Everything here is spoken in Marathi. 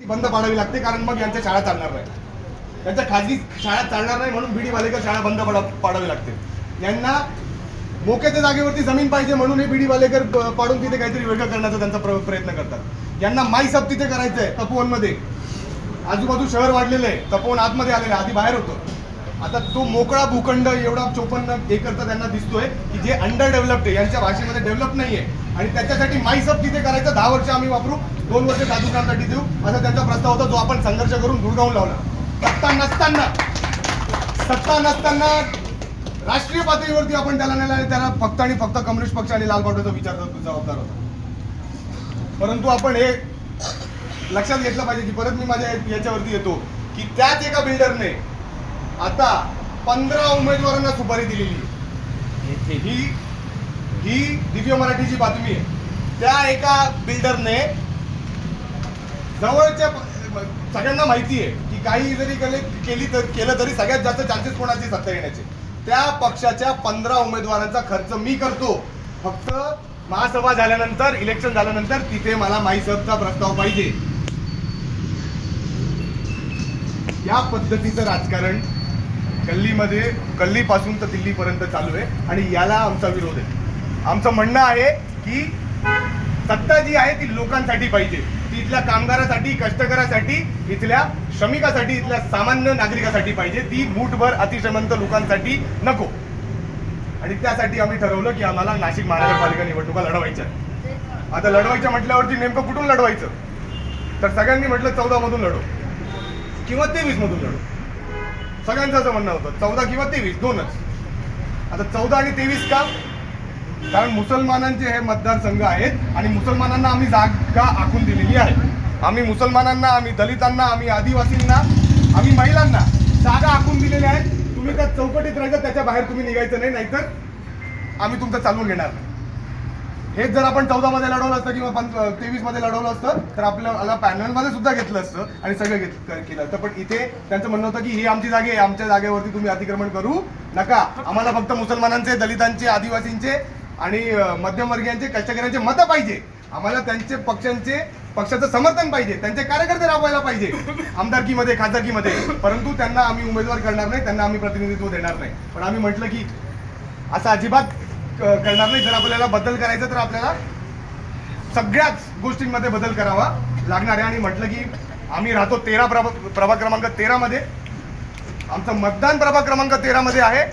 बंद पाडावी लागते, कारण मग यांच्या शाळा चालणार नाही. त्यांच्या खाजगी शाळा चालणार नाही म्हणून बीडी वालेकर शाळा बंद पाडावी लागते. यांना मोक्याच्या जागेवरती जमीन पाहिजे म्हणून हे बीडी वालेकर पाडून तिथे काहीतरी वेगळं करण्याचा त्यांचा प्रयत्न करतात. यांना माईसप तिथे करायचं आहे तपोवनमध्ये. आजूबाजू शहर वाढलेलं आहे, तपोवन आतमध्ये आलेलं आहे, आधी बाहेर होतं. आता तो मोकळा भूखंड एवढा 54 एकरचा त्यांना दिसतोय की जे अंडर डेव्हलप्ड आहे, यांच्या भाषेमध्ये डेव्हलप नाहीये, आणि त्याच्यासाठी माईसप तिथे करायचं. 10 वर्ष आम्ही वापरू, 2 वर्ष साधुकांसाठी देऊ, असा त्यांचा प्रस्ताव होता, जो आपण संघर्ष करून गुडगावून लावला. सत्ता नसताना राष्ट्रीय पातळीवरती आपण त्याला नेला, आणि त्याला फक्त आणि फक्त कम्युनिस्ट पक्ष आणि लाल बावटाचा विचार जबाबदार होता. परंतु आपण हे लक्षात घेतलं पाहिजे की परत मी माझ्या याच्यावरती येतो की त्याच एका बिल्डरने आता 15 उमेदवारांना सुपारी दिलेली. ही दिव्य मराठीची बातमी आहे. त्या एका बिल्डरने जवळच्या सगळ्यांना माहिती आहे की काही जरी केलं तरी सगळ्यात जास्त चान्सेस कोणाची सत्ता येण्याचे. त्या पक्षाच्या 15 उमेदवारांचा खर्च मी करतो. फक्त महासभा झाल्यानंतर, इलेक्शन झाल्यानंतर तिथे मला माईसपचा प्रस्ताव पाहिजे. या पद्धतीचं राजकारण गल्लीपासून तर दिल्लीपर्यंत चालू आहे, आणि याला आमचा विरोध आहे. आमचं म्हणणं आहे की सत्ता जी आहे ती लोकांसाठी पाहिजे, ती इथल्या कामगारासाठी, कष्टकऱ्यासाठी, इथल्या श्रमिकासाठी, इथल्या सामान्य नागरिकासाठी पाहिजे. ती मूठभर अतिश्रीमंत लोकांसाठी नको. आणि त्यासाठी आम्ही ठरवलं की आम्हाला नाशिक महानगरपालिका निवडणुका लढवायच्या. आता लढवायच्या म्हटल्यावरती नेमकं कुठून लढवायचं, तर सगळ्यांनी म्हटलं 14 मधून लढू किंवा 23 मधून लढू. सगळ्यांचं असं म्हणणं होतं 14 किंवा 23 दोनच. आता 14 आणि 23 का? कारण मुसलमानांचे हे मतदारसंघ आहेत आणि मुसलमानांना आम्ही जागा आखून दिलेली आहे. आम्ही मुसलमानांना, आम्ही दलितांना, आम्ही आदिवासींना, आम्ही महिलांना जागा आखून दिलेल्या आहेत. तुम्ही त्या चौकटीत राहायचं, त्याच्या बाहेर तुम्ही निघायचं नाही, नाहीतर आम्ही तुमचं चालवून घेणार. हेच जर आपण 14 मध्ये लढवलं असतं किंवा 23 मध्ये लढवलं असतं तर आपल्याला पॅनलमध्ये सुद्धा घेतलं असतं आणि सगळं केलं असतं. पण इथे त्यांचं म्हणणं होतं की ही आमची जागा आहे, आमच्या जागेवरती तुम्ही अतिक्रमण करू नका. आम्हाला फक्त मुसलमानांचे, दलितांचे, आदिवासींचे आणि मध्यमवर्गीयांचे, कष्टकऱ्यांचे मतं पाहिजे. आम्हाला त्यांचे पक्षाचं समर्थन पाहिजे, त्यांचे कार्यकर्ते राबवायला पाहिजे आमदारकीमध्ये, खासदारकीमध्ये. परंतु त्यांना आम्ही उमेदवार करणार नाही, त्यांना आम्ही प्रतिनिधित्व देणार नाही. पण आम्ही म्हटलं की असं अजिबात करणार नाही. जर आपल्याला बदल करायचं तर आपल्याला सगळ्याच गोष्टींमध्ये बदल करावा लागणार आहे. आणि म्हटलं की आम्ही राहतो प्रभाग क्रमांक 13 मध्ये. आमचं मतदान प्रभाग क्रमांक 13 मध्ये आहे.